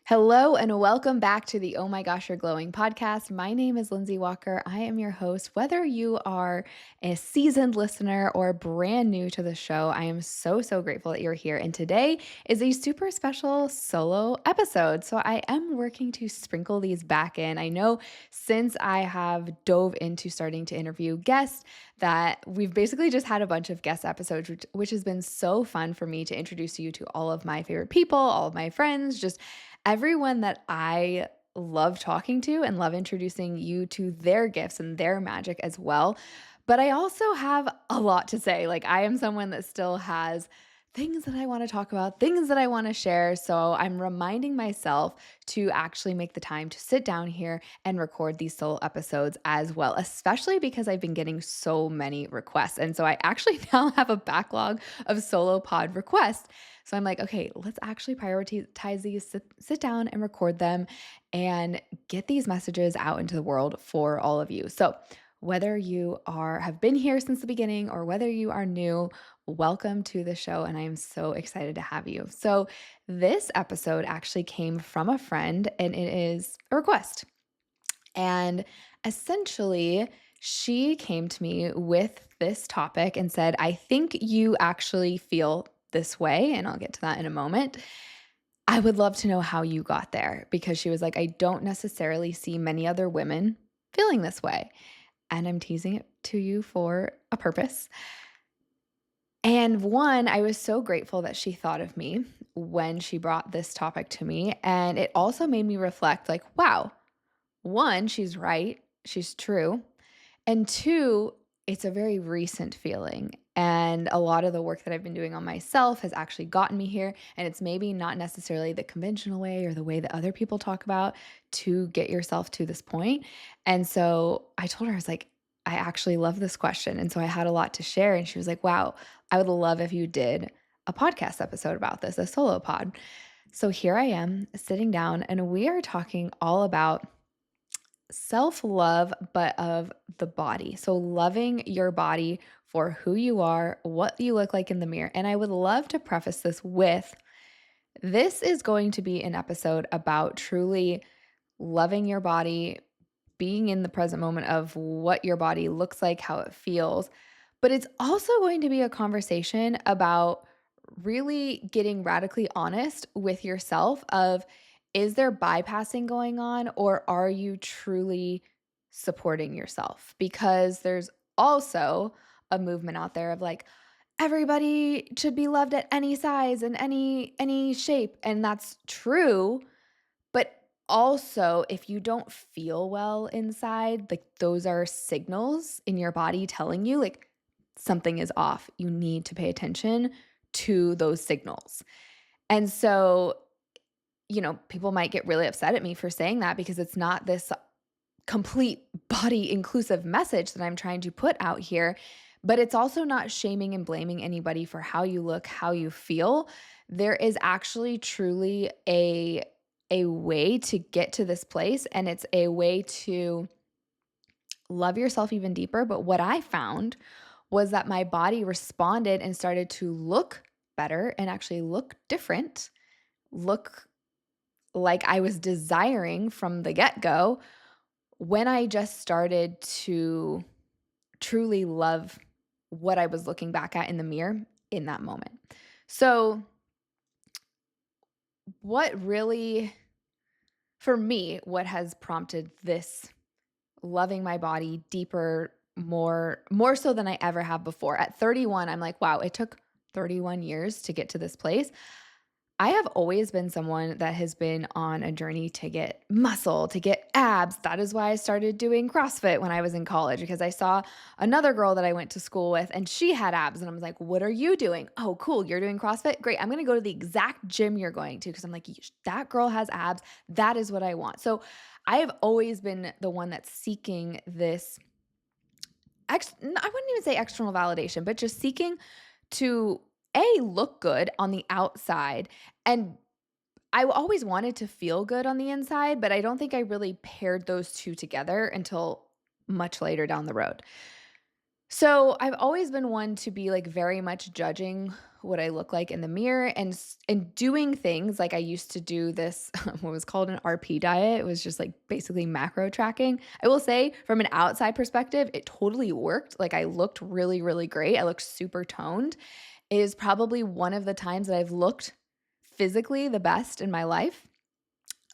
Hello and welcome back to the Oh My Gosh, You're Glowing podcast. My name is Lindsay Walker. I am your host. Whether you are a seasoned listener or brand new to the show, I am so grateful that you're here. And today is a super special solo episode. So I am working to sprinkle these back in. I know since I have dove into starting to interview guests that we've basically just had a bunch of guest episodes, which has been so fun for me to introduce you to all of my favorite people, all of my friends, just everyone that I love talking to and love introducing you to their gifts and their magic as well. But I also have a lot to say. Like, I am someone that still has things that I want to talk about, things that I want to share. So I'm reminding myself to actually make the time to sit down here and record these solo episodes as well, especially because I've been getting so many requests. And so I actually now have a backlog of solo pod requests. So I'm like, okay, let's actually prioritize these, sit down and record them and get these messages out into the world for all of you. So whether you have been here since the beginning or whether you are new, welcome to the show and I am so excited to have you. So this episode actually came from a friend and it is a request. And essentially, she came to me with this topic and said, I think you actually feel this way. And I'll get to that in a moment. I would love to know how you got there because she was like, I don't necessarily see many other women feeling this way. And I'm teasing it to you for a purpose. And one, I was so grateful that she thought of me when she brought this topic to me. And it also made me reflect like, wow, one, she's right, she's true. And two, it's a very recent feeling. And a lot of the work that I've been doing on myself has actually gotten me here. And it's maybe not necessarily the conventional way or the way that other people talk about to get yourself to this point. And so I told her, I was like, I actually love this question. And so I had a lot to share. And she was like, wow, I would love if you did a podcast episode about this, a solo pod. So here I am sitting down, and we are talking all about self love, but of the body. So, loving your body for who you are, what you look like in the mirror. And I would love to preface this with this is going to be an episode about truly loving your body, being in the present moment of what your body looks like, how it feels. But it's also going to be a conversation about really getting radically honest with yourself of is there bypassing going on or are you truly supporting yourself? Because there's also a movement out there of like everybody should be loved at any size and any shape, and that's true, but also, if you don't feel well inside, like those are signals in your body telling you like something is off. You need to pay attention to those signals. And so, people might get really upset at me for saying that because it's not this complete body inclusive message that I'm trying to put out here, but it's also not shaming and blaming anybody for how you look, how you feel. There is actually truly a way to get to this place, and it's a way to love yourself even deeper. But what I found was that my body responded and started to look better and actually look different, look like I was desiring from the get-go when I just started to truly love what I was looking back at in the mirror in that moment. So, what really, for me, what has prompted this loving my body deeper, more so than I ever have before. At 31, I'm like, wow, it took 31 years to get to this place. I have always been someone that has been on a journey to get muscle, to get abs. That is why I started doing CrossFit when I was in college because I saw another girl that I went to school with and she had abs. And I was like, what are you doing? Oh, cool. You're doing CrossFit? Great. I'm going to go to the exact gym you're going to because I'm like, that girl has abs. That is what I want. So I have always been the one that's seeking this. I wouldn't even say external validation, but just seeking to look good on the outside, and I always wanted to feel good on the inside, but I don't think I really paired those two together until much later down the road. So I've always been one to be like very much judging what I look like in the mirror and doing things like I used to do this what was called an RP diet. It was just like basically macro tracking. I will say from an outside perspective, it totally worked. Like I looked really, really great. I looked super toned. It is probably one of the times that I've looked physically the best in my life.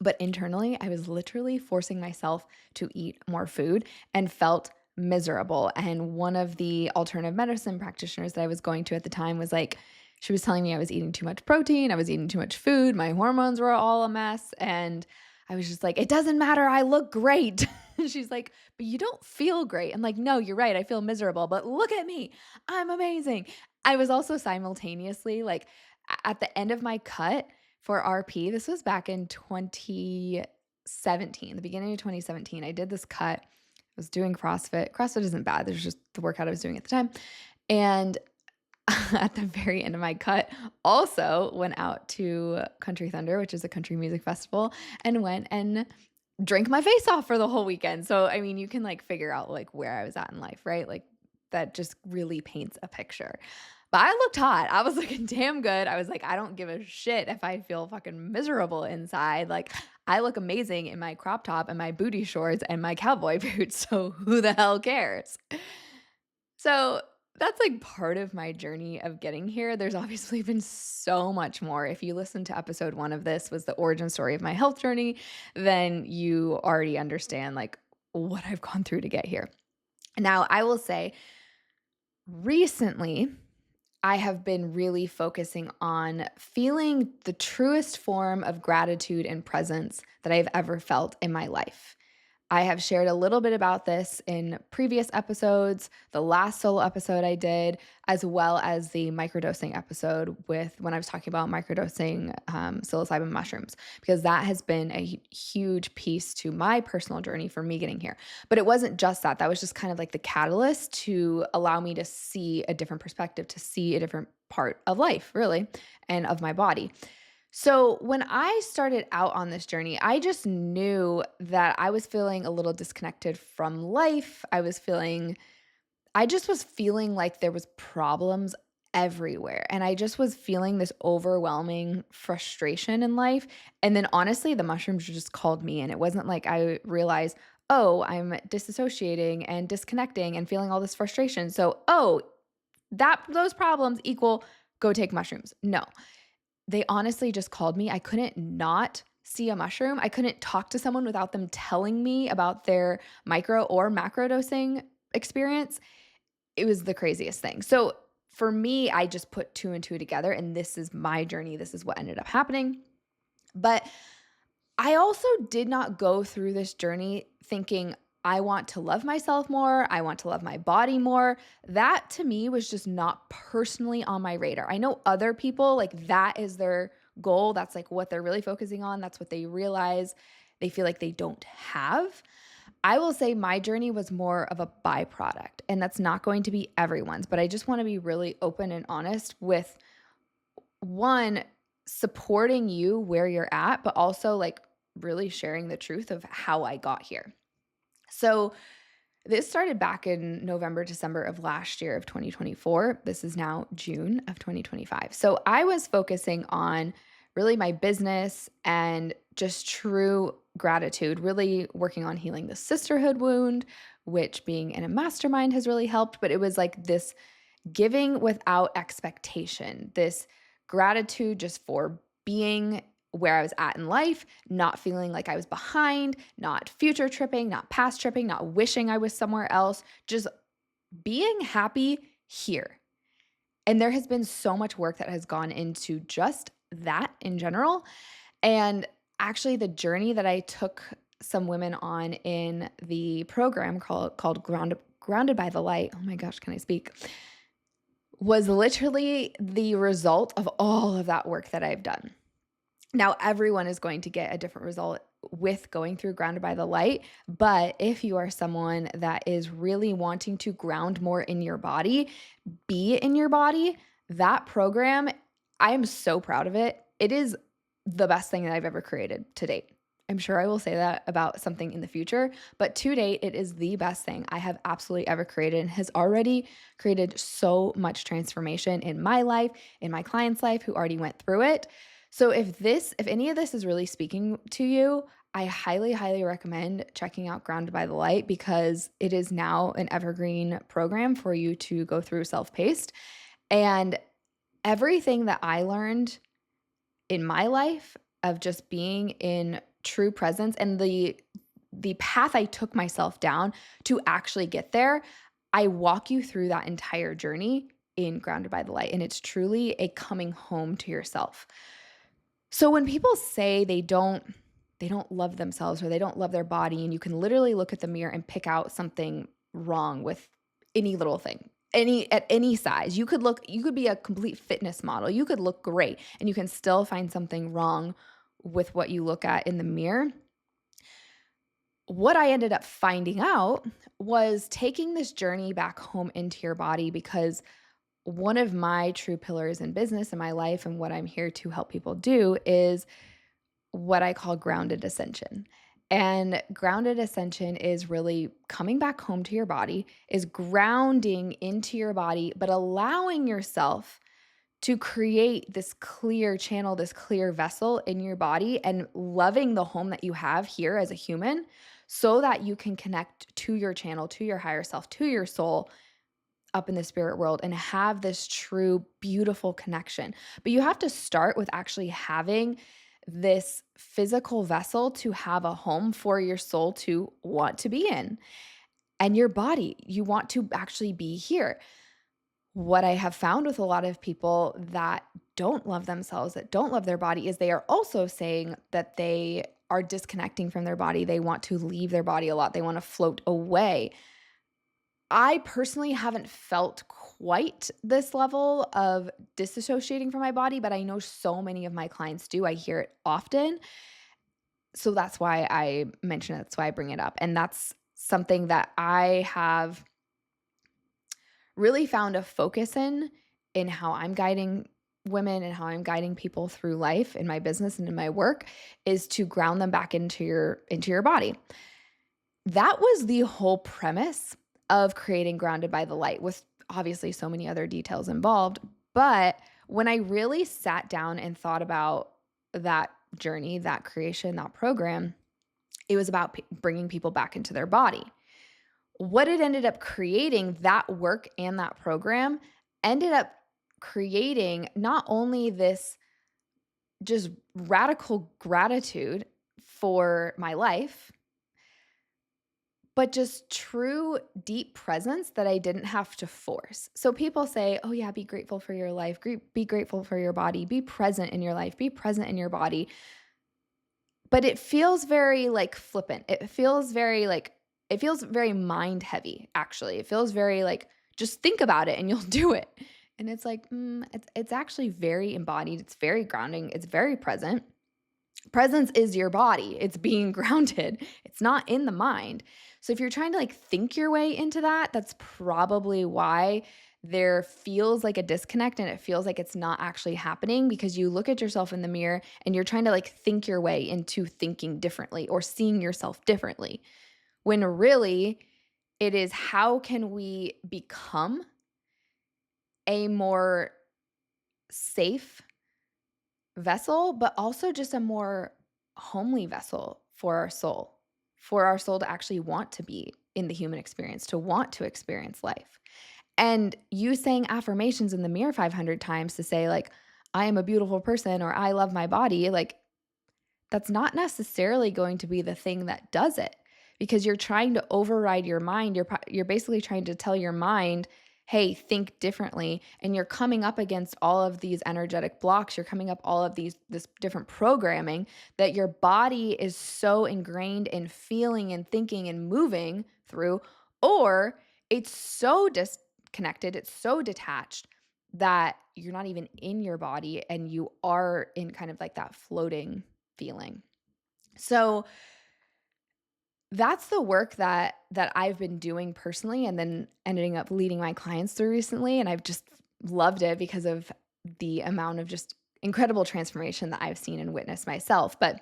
But internally, I was literally forcing myself to eat more food and felt miserable. And one of the alternative medicine practitioners that I was going to at the time was like, she was telling me I was eating too much protein, I was eating too much food, my hormones were all a mess. And I was just like, it doesn't matter, I look great. And she's like, but you don't feel great. I'm like, no, you're right, I feel miserable, but look at me, I'm amazing. I was also simultaneously like, at the end of my cut, for RP, this was back in 2017, the beginning of 2017. I did this cut. I was doing CrossFit. CrossFit isn't bad. There's just the workout I was doing at the time. And at the very end of my cut, also went out to Country Thunder, which is a country music festival, and went and drank my face off for the whole weekend. So, I mean, you can like figure out like where I was at in life, right? Like that just really paints a picture. But I looked hot. I was looking damn good. I was like, I don't give a shit if I feel fucking miserable inside. Like, I look amazing in my crop top and my booty shorts and my cowboy boots. So who the hell cares? So that's like part of my journey of getting here. There's obviously been so much more. If you listen to episode 1 of this was the origin story of my health journey, then you already understand like what I've gone through to get here. Now, I will say recently, I have been really focusing on feeling the truest form of gratitude and presence that I've ever felt in my life. I have shared a little bit about this in previous episodes, the last solo episode I did, as well as the microdosing episode with when I was talking about microdosing psilocybin mushrooms, because that has been a huge piece to my personal journey for me getting here. But it wasn't just that. That was just kind of like the catalyst to allow me to see a different perspective, to see a different part of life, really, and of my body. So when I started out on this journey, I just knew that I was feeling a little disconnected from life. I just was feeling like there was problems everywhere. And I just was feeling this overwhelming frustration in life. And then honestly, the mushrooms just called me in. It wasn't like I realized, oh, I'm disassociating and disconnecting and feeling all this frustration. So, oh, those problems equal go take mushrooms. No, they honestly just called me. I couldn't not see a mushroom. I couldn't talk to someone without them telling me about their micro or macro dosing experience. It was the craziest thing. So for me, I just put 2 and 2 together, and this is my journey. This is what ended up happening. But I also did not go through this journey thinking, I want to love myself more. I want to love my body more. That to me was just not personally on my radar. I know other people, like that is their goal. That's like what they're really focusing on. That's what they realize they feel like they don't have. I will say my journey was more of a byproduct, and that's not going to be everyone's, but I just want to be really open and honest with one, supporting you where you're at, but also like really sharing the truth of how I got here. So this started back in November, December of last year of 2024. This is now June of 2025. So I was focusing on really my business and just true gratitude, really working on healing the sisterhood wound, which being in a mastermind has really helped. But it was like this giving without expectation, this gratitude just for being where I was at in life, not feeling like I was behind, not future tripping, not past tripping, not wishing I was somewhere else, just being happy here. And there has been so much work that has gone into just that in general. And actually, the journey that I took some women on in the program called Grounded by the Light, oh my gosh, can I speak? Was literally the result of all of that work that I've done. Now, everyone is going to get a different result with going through Grounded by the Light, but if you are someone that is really wanting to ground more in your body, be in your body, that program, I am so proud of it. It is the best thing that I've ever created to date. I'm sure I will say that about something in the future, but to date, it is the best thing I have absolutely ever created and has already created so much transformation in my life, in my client's life who already went through it. So if any of this is really speaking to you, I highly, highly recommend checking out Grounded by the Light because it is now an evergreen program for you to go through self-paced. And everything that I learned in my life of just being in true presence and the path I took myself down to actually get there, I walk you through that entire journey in Grounded by the Light, and it's truly a coming home to yourself. So when people say they don't love themselves or they don't love their body, and you can literally look at the mirror and pick out something wrong with any little thing, at any size. You could be a complete fitness model. You could look great and you can still find something wrong with what you look at in the mirror. What I ended up finding out was taking this journey back home into your body because one of my true pillars in business in my life and what I'm here to help people do is what I call grounded ascension. And grounded ascension is really coming back home to your body, is grounding into your body, but allowing yourself to create this clear channel, this clear vessel in your body and loving the home that you have here as a human so that you can connect to your channel, to your higher self, to your soul up in the spirit world and have this true, beautiful connection. But you have to start with actually having this physical vessel to have a home for your soul to want to be in. And your body, you want to actually be here. What I have found with a lot of people that don't love themselves, that don't love their body, is they are also saying that they are disconnecting from their body. They want to leave their body a lot. They want to float away. I personally haven't felt quite this level of disassociating from my body, but I know so many of my clients do. I hear it often. So that's why I mention it. That's why I bring it up. And that's something that I have really found a focus in how I'm guiding women and how I'm guiding people through life in my business and in my work is to ground them back into your body. That was the whole premise of creating Grounded by the Light, with obviously so many other details involved. But when I really sat down and thought about that journey, that creation, that program, it was about bringing people back into their body. What it ended up creating, that work and that program, ended up creating not only this just radical gratitude for my life, but just true deep presence that I didn't have to force. So people say, oh, yeah, be grateful for your life, be grateful for your body, be present in your life, be present in your body. But it feels very like flippant. It feels very mind heavy, actually. It feels very like, just think about it and you'll do it. And it's like, it's actually very embodied. It's very grounding. It's very present. Presence is your body. It's being grounded. It's not in the mind. So if you're trying to like think your way into that, that's probably why there feels like a disconnect and it feels like it's not actually happening because you look at yourself in the mirror and you're trying to like think your way into thinking differently or seeing yourself differently. When really it is how can we become a more safe vessel, but also just a more homely vessel for our soul to actually want to be in the human experience, to want to experience life. And you saying affirmations in the mirror 500 times to say, like, I am a beautiful person or I love my body, like, that's not necessarily going to be the thing that does it because you're trying to override your mind. You're basically trying to tell your mind, hey, think differently. And you're coming up against all of these energetic blocks. You're coming up all of this different programming that your body is so ingrained in feeling and thinking and moving through, or it's so disconnected, it's so detached that you're not even in your body and you are in kind of like that floating feeling. So that's the work that I've been doing personally and then ending up leading my clients through recently, and I've just loved it because of the amount of just incredible transformation that I've seen and witnessed myself. But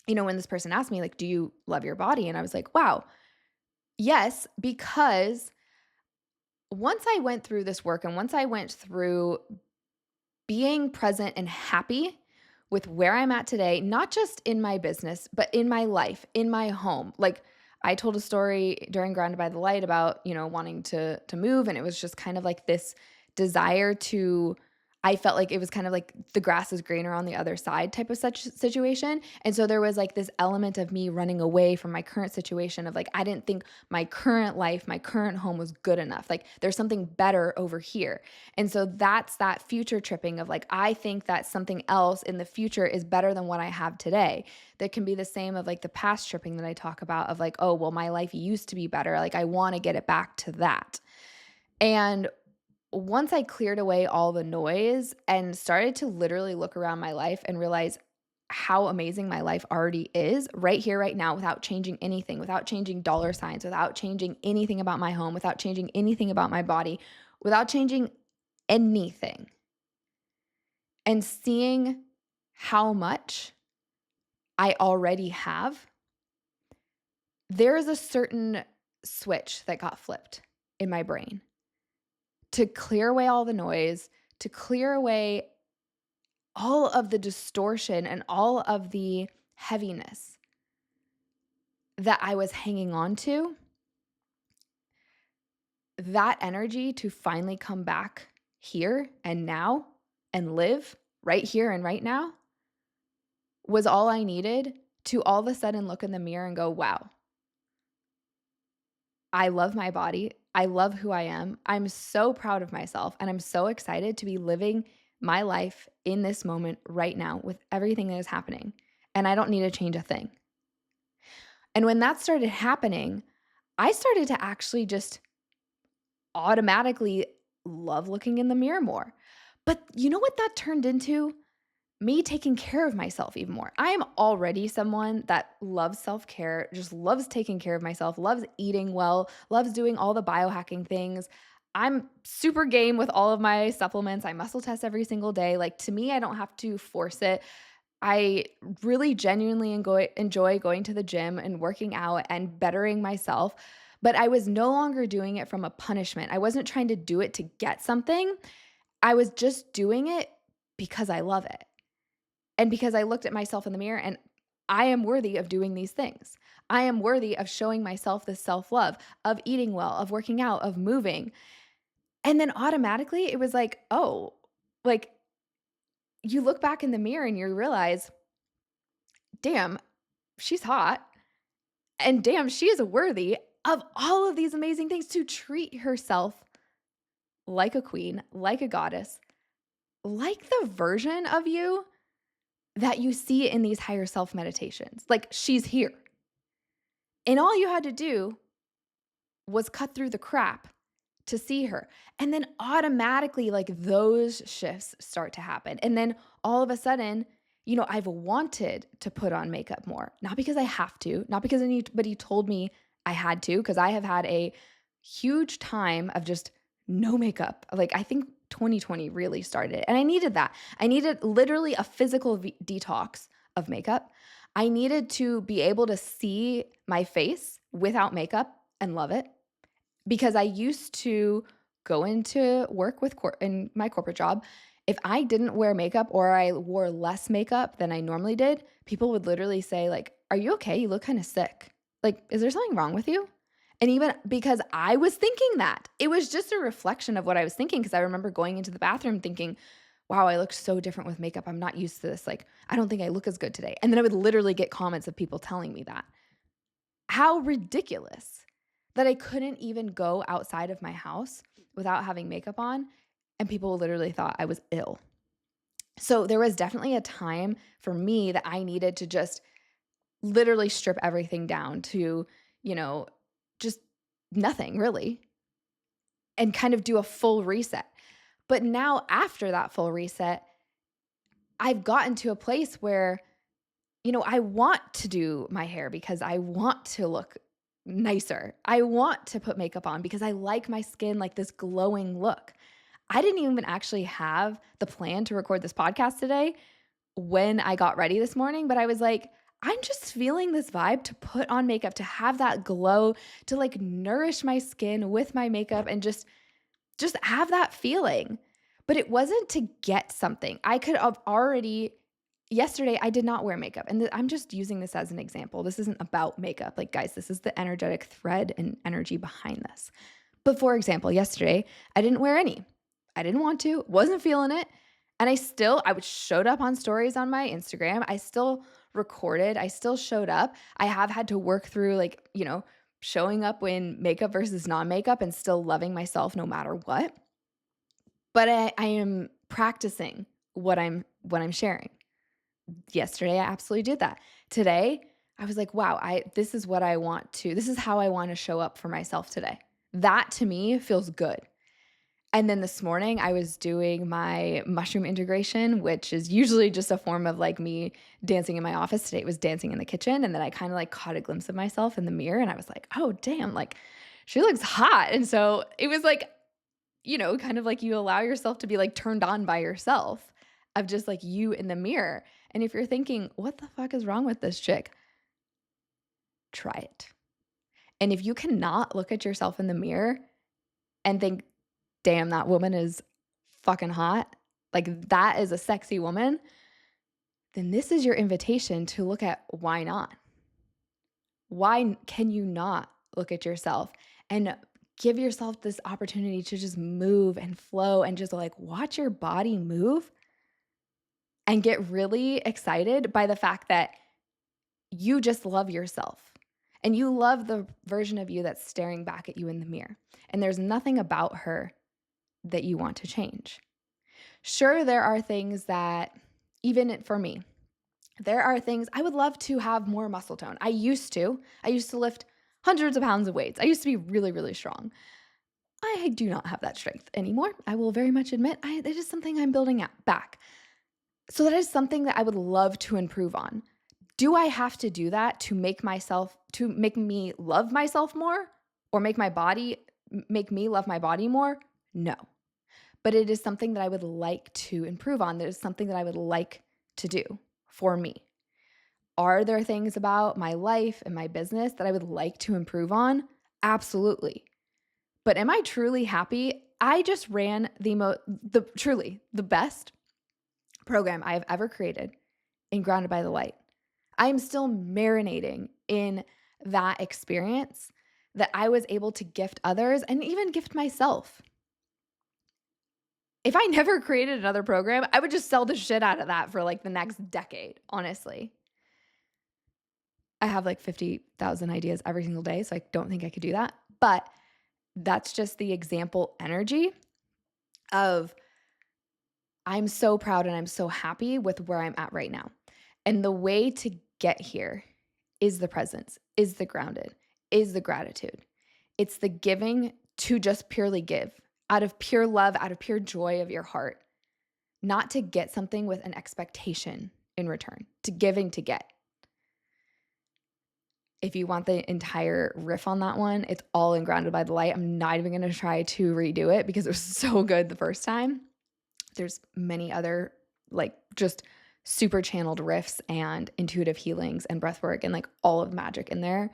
when this person asked me, like, do you love your body? And I was like, wow, yes, because once I went through this work and once I went through being present and happy with where I'm at today, not just in my business, but in my life, in my home. Like I told a story during Grounded by the Light about, wanting to move, and it was just kind of like this desire to I felt like it was kind of like the grass is greener on the other side type of such situation. And so there was like this element of me running away from my current situation of like I didn't think my current life, my current home was good enough. Like there's something better over here. And so that's that future tripping of like, I think that something else in the future is better than what I have today. That can be the same of like the past tripping that I talk about of like, oh, well, my life used to be better. Like I want to get it back to that. And once I cleared away all the noise and started to literally look around my life and realize how amazing my life already is right here, right now, without changing anything, without changing dollar signs, without changing anything about my home, without changing anything about my body, without changing anything, and seeing how much I already have, there is a certain switch that got flipped in my brain to clear away all the noise, to clear away all of the distortion and all of the heaviness that I was hanging on to. That energy to finally come back here and now and live right here and right now was all I needed to all of a sudden look in the mirror and go, wow, I love my body. I love who I am. I'm so proud of myself. And I'm so excited to be living my life in this moment right now with everything that is happening. And I don't need to change a thing. And when that started happening, I started to actually just automatically love looking in the mirror more. But you know what that turned into? Me taking care of myself even more. I am already someone that loves self-care, just loves taking care of myself, loves eating well, loves doing all the biohacking things. I'm super game with all of my supplements. I muscle test every single day. Like to me, I don't have to force it. I really genuinely enjoy going to the gym and working out and bettering myself, but I was no longer doing it from a punishment. I wasn't trying to do it to get something. I was just doing it because I love it. And because I looked at myself in the mirror and I am worthy of doing these things. I am worthy of showing myself this self-love, of eating well, of working out, of moving. And then automatically it was like, oh, like you look back in the mirror and you realize, damn, she's hot. And damn, she is worthy of all of these amazing things to treat herself like a queen, like a goddess, like the version of you that you see in these higher self meditations. Like she's here. And all you had to do was cut through the crap to see her. And then automatically, like those shifts start to happen. And then all of a sudden, I've wanted to put on makeup more, not because I have to, not because anybody told me I had to, because I have had a huge time of just no makeup. Like I think 2020 really started, and I needed that. I needed literally a physical detox of makeup. I needed to be able to see my face without makeup and love it, because I used to go into work in my corporate job. If I didn't wear makeup or I wore less makeup than I normally did, people would literally say like, "Are you okay? You look kind of sick. Like, is there something wrong with you?" And even because I was thinking that, it was just a reflection of what I was thinking, because I remember going into the bathroom thinking, wow, I look so different with makeup. I'm not used to this. Like, I don't think I look as good today. And then I would literally get comments of people telling me that. How ridiculous that I couldn't even go outside of my house without having makeup on, and people literally thought I was ill. So there was definitely a time for me that I needed to just literally strip everything down to, just nothing really, and kind of do a full reset. But now after that full reset, I've gotten to a place where, I want to do my hair because I want to look nicer. I want to put makeup on because I like my skin like this glowing look. I didn't even actually have the plan to record this podcast today when I got ready this morning, but I was like, I'm just feeling this vibe to put on makeup, to have that glow, to like nourish my skin with my makeup and just have that feeling. But it wasn't to get something. I could have already yesterday I did not wear makeup. And I'm just using this as an example. This isn't about makeup. Like guys, this is the energetic thread and energy behind this. But for example, yesterday I didn't wear any. I didn't want to, wasn't feeling it. And I would showed up on stories on my Instagram. I still recorded. I still showed up. I have had to work through like, showing up in makeup versus non-makeup and still loving myself no matter what. But I am practicing what I'm sharing. Yesterday, I absolutely did that. Today, I was like, wow, this is what I want to, this is how I want to show up for myself today. That to me feels good. And then this morning, I was doing my mushroom integration, which is usually just a form of like me dancing in my office. Today it was dancing in the kitchen. And then I kind of like caught a glimpse of myself in the mirror and I was like, oh, damn, like she looks hot. And so it was like, kind of like you allow yourself to be like turned on by yourself of just like you in the mirror. And if you're thinking, what the fuck is wrong with this chick? Try it. And if you cannot look at yourself in the mirror and think, damn, that woman is fucking hot, like that is a sexy woman, then this is your invitation to look at why not? Why can you not look at yourself and give yourself this opportunity to just move and flow and just like watch your body move and get really excited by the fact that you just love yourself and you love the version of you that's staring back at you in the mirror. And there's nothing about her that you want to change. Sure, there are things that, even for me, there are things I would love to have more muscle tone. I used to lift hundreds of pounds of weights. I used to be really, really strong. I do not have that strength anymore. I will very much admit that is something I'm building back. So that is something that I would love to improve on. Do I have to do that to make me love myself more or make me love my body more? No. But it is something that I would like to improve on. That is something that I would like to do for me. Are there things about my life and my business that I would like to improve on? Absolutely. But am I truly happy? I just ran truly the best program I have ever created in Grounded by the Light. I'm still marinating in that experience that I was able to gift others and even gift myself. If I never created another program, I would just sell the shit out of that for like the next decade, honestly. I have like 50,000 ideas every single day, so I don't think I could do that. But that's just the example energy of I'm so proud and I'm so happy with where I'm at right now. And the way to get here is the presence, is the grounded, is the gratitude. It's the giving to just purely give out of pure love, out of pure joy of your heart, not to get something with an expectation in return, to giving to get. If you want the entire riff on that one, it's all in Grounded by the Light. I'm not even going to try to redo it because it was so good the first time. There's many other like just super channeled riffs and intuitive healings and breath work and like all of magic in there.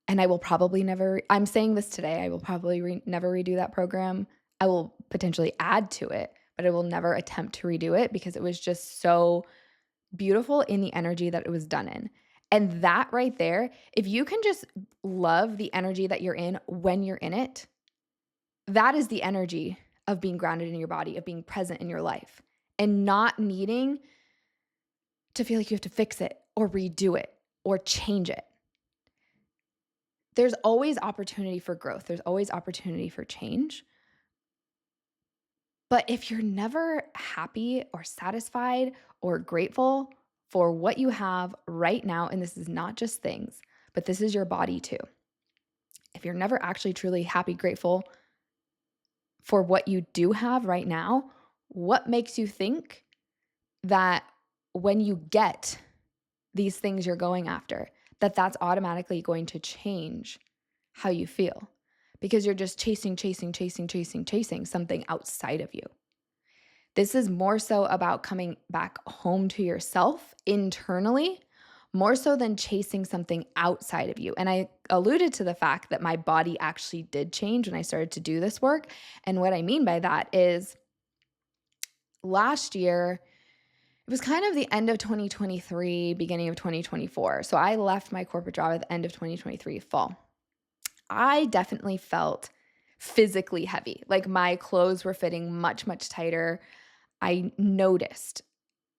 And I will probably never, I'm saying this today, I will probably never redo that program. I will potentially add to it, but I will never attempt to redo it because it was just so beautiful in the energy that it was done in. And that right there, if you can just love the energy that you're in when you're in it, that is the energy of being grounded in your body, of being present in your life, and not needing to feel like you have to fix it or redo it or change it. There's always opportunity for growth. There's always opportunity for change. But if you're never happy or satisfied or grateful for what you have right now, and this is not just things, but this is your body too. If you're never actually truly happy, grateful for what you do have right now, what makes you think that when you get these things you're going after, that's automatically going to change how you feel? Because you're just chasing something outside of you. This is more so about coming back home to yourself internally more so than chasing something outside of you. And I alluded to the fact that my body actually did change when I started to do this work. And what I mean by that is last year, it was kind of the end of 2023, beginning of 2024. So I left my corporate job at the end of 2023, fall. I definitely felt physically heavy. Like my clothes were fitting much, much tighter. I noticed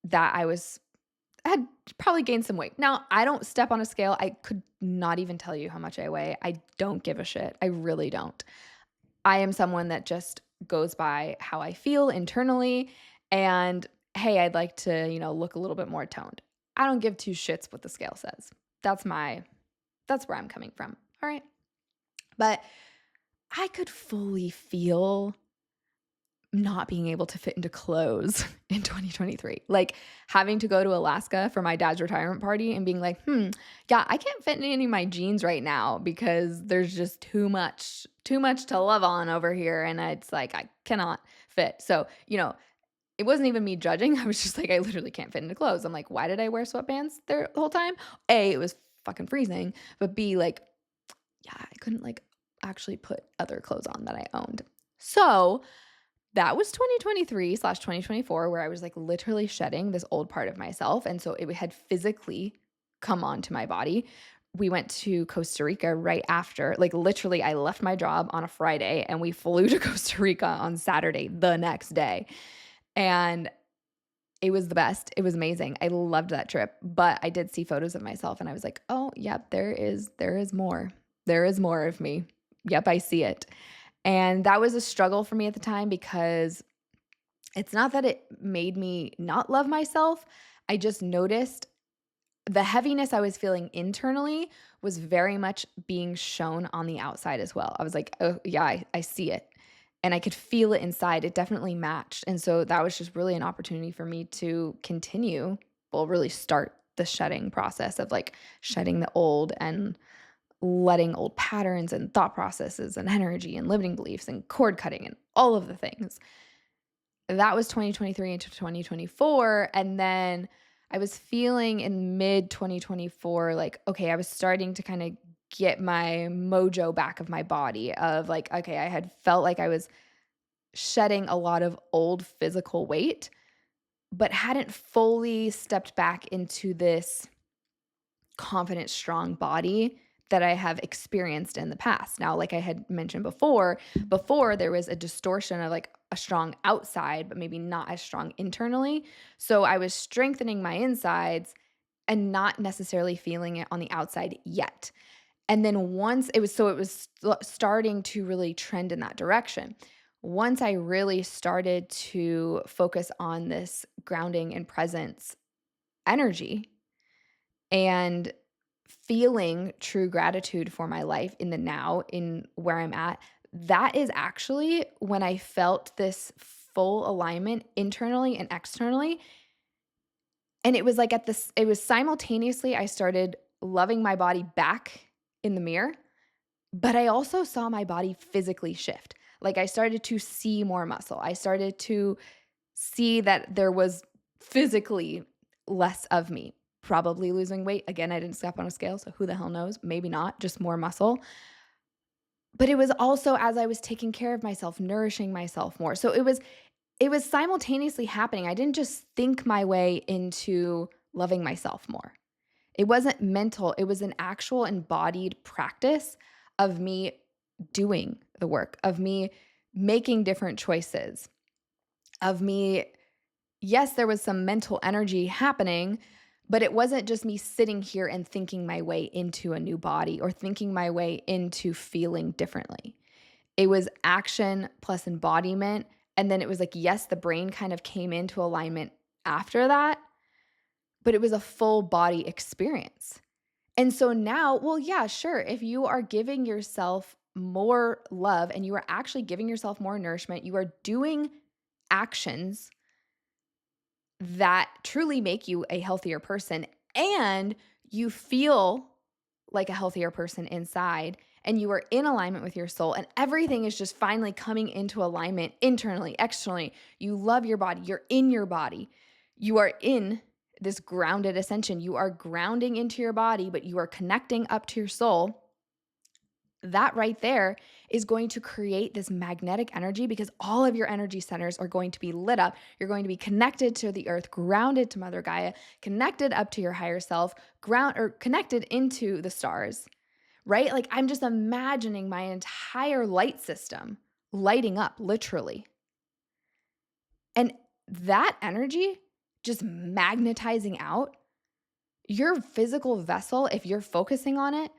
that I had probably gained some weight. Now, I don't step on a scale. I could not even tell you how much I weigh. I don't give a shit. I really don't. I am someone that just goes by how I feel internally and hey, I'd like to, look a little bit more toned. I don't give two shits what the scale says. That's where I'm coming from. All right. But I could fully feel not being able to fit into clothes in 2023. Like having to go to Alaska for my dad's retirement party and being like, yeah, I can't fit in any of my jeans right now because there's just too much to love on over here. And it's like, I cannot fit. So, it wasn't even me judging. I was just like, I literally can't fit into clothes. I'm like, why did I wear sweatpants there the whole time? A, it was fucking freezing. But B, like, yeah, I couldn't like actually put other clothes on that I owned. So that was 2023/2024 where I was like literally shedding this old part of myself. And so it had physically come onto my body. We went to Costa Rica right after, like literally I left my job on a Friday and we flew to Costa Rica on Saturday, the next day. And it was the best. It was amazing. I loved that trip, but I did see photos of myself and I was like, "Oh, yep, there is more. There is more of me. Yep, I see it." And that was a struggle for me at the time because it's not that it made me not love myself. I just noticed the heaviness I was feeling internally was very much being shown on the outside as well. I was like, "Oh, yeah, I see it." And I could feel it inside. It definitely matched. And so that was just really an opportunity for me to continue, well, really start the shedding process of like shedding the old and letting old patterns and thought processes and energy and limiting beliefs and cord cutting and all of the things. That was 2023 into 2024. And then I was feeling in mid 2024, like, okay, I was starting to kind of get my mojo back of my body of like, okay, I had felt like I was shedding a lot of old physical weight, but hadn't fully stepped back into this confident, strong body that I have experienced in the past. Now, like I had mentioned before there was a distortion of like a strong outside, but maybe not as strong internally. So I was strengthening my insides and not necessarily feeling it on the outside yet. And then once starting to really trend in that direction. Once I really started to focus on this grounding and presence energy and feeling true gratitude for my life in the now, in where I'm at, that is actually when I felt this full alignment internally and externally. And it was like it was simultaneously, I started loving my body back in the mirror, but I also saw my body physically shift. Like I started to see more muscle. I started to see that there was physically less of me, probably losing weight. Again, I didn't step on a scale, so who the hell knows? Maybe not, just more muscle. But it was also as I was taking care of myself, nourishing myself more. So it was simultaneously happening. I didn't just think my way into loving myself more. It wasn't mental, it was an actual embodied practice of me doing the work, of me making different choices, of me, yes, there was some mental energy happening, but it wasn't just me sitting here and thinking my way into a new body or thinking my way into feeling differently. It was action plus embodiment. And then it was like, yes, the brain kind of came into alignment after that, but it was a full body experience. And so now, well, yeah, sure. If you are giving yourself more love and you are actually giving yourself more nourishment, you are doing actions that truly make you a healthier person and you feel like a healthier person inside and you are in alignment with your soul and everything is just finally coming into alignment internally, externally. You love your body. You're in your body. You are in this grounded ascension. You are grounding into your body, but you are connecting up to your soul. That right there is going to create this magnetic energy because all of your energy centers are going to be lit up. You're going to be connected to the earth, grounded to Mother Gaia, connected up to your higher self, connected into the stars, right? Like I'm just imagining my entire light system lighting up literally. And that energy just magnetizing out your physical vessel, if you're focusing on it,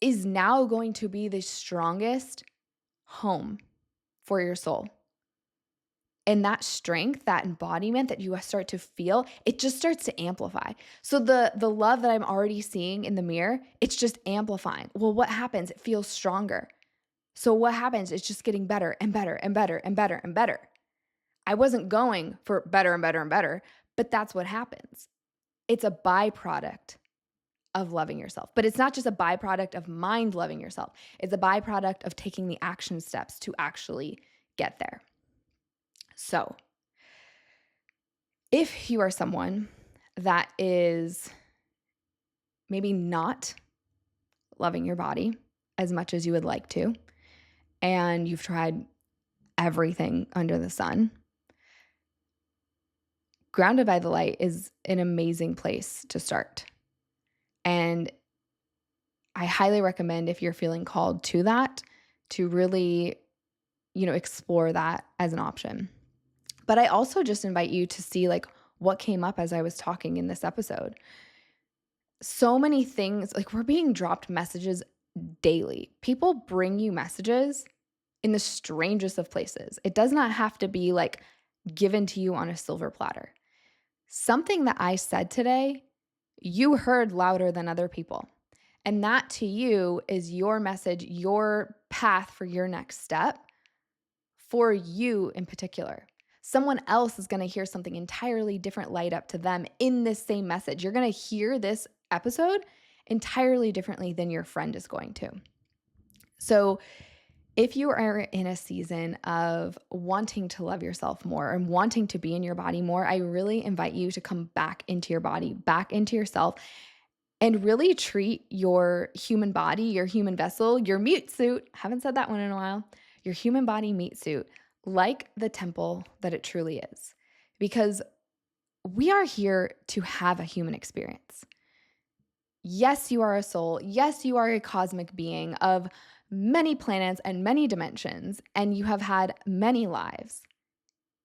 is now going to be the strongest home for your soul. And that strength, that embodiment that you start to feel, it just starts to amplify. So the love that I'm already seeing in the mirror, it's just amplifying. Well, what happens? It feels stronger. So what happens? It's just getting better and better and better and better and better. I wasn't going for better and better and better, but that's what happens. It's a byproduct of loving yourself. But it's not just a byproduct of mind loving yourself. It's a byproduct of taking the action steps to actually get there. So, if you are someone that is maybe not loving your body as much as you would like to, and you've tried everything under the sun, Grounded by the Light is an amazing place to start. And I highly recommend, if you're feeling called to that, to really, explore that as an option. But I also just invite you to see like what came up as I was talking in this episode. So many things, like we're being dropped messages daily. People bring you messages in the strangest of places. It does not have to be like given to you on a silver platter. Something that I said today, you heard louder than other people. And that to you is your message, your path for your next step for you in particular. Someone else is going to hear something entirely different light up to them in this same message. You're going to hear this episode entirely differently than your friend is going to. So if you are in a season of wanting to love yourself more and wanting to be in your body more, I really invite you to come back into your body, back into yourself, and really treat your human body, your human vessel, your meat suit, haven't said that one in a while, your human body meat suit, like the temple that it truly is. Because we are here to have a human experience. Yes, you are a soul. Yes, you are a cosmic being of many planets and many dimensions, and you have had many lives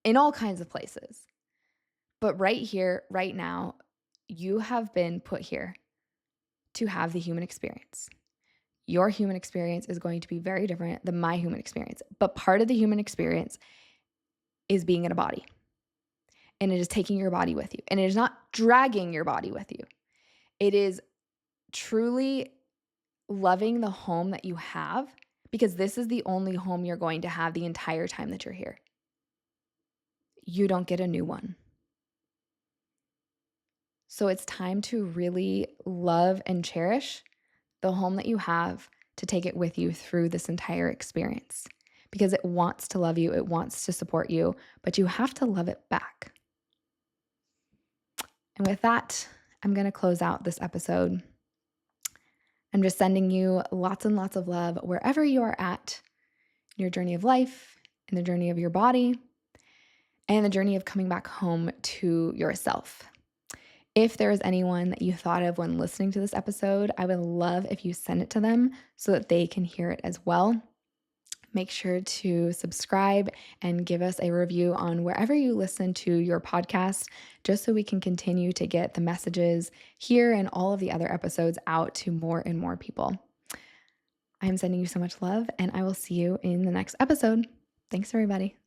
in all kinds of places. But right here, right now, you have been put here to have the human experience. Your human experience is going to be very different than my human experience. But part of the human experience is being in a body. And it is taking your body with you. And it is not dragging your body with you. It is truly loving the home that you have, because this is the only home you're going to have the entire time that you're here. You don't get a new one. So it's time to really love and cherish the home that you have, to take it with you through this entire experience, because it wants to love you, it wants to support you, but you have to love it back. And with that, I'm going to close out this episode. I'm just sending you lots and lots of love wherever you are at in your journey of life, in the journey of your body, and the journey of coming back home to yourself. If there is anyone that you thought of when listening to this episode, I would love if you send it to them so that they can hear it as well. Make sure to subscribe and give us a review on wherever you listen to your podcast, just so we can continue to get the messages here and all of the other episodes out to more and more people. I am sending you so much love, and I will see you in the next episode. Thanks, everybody.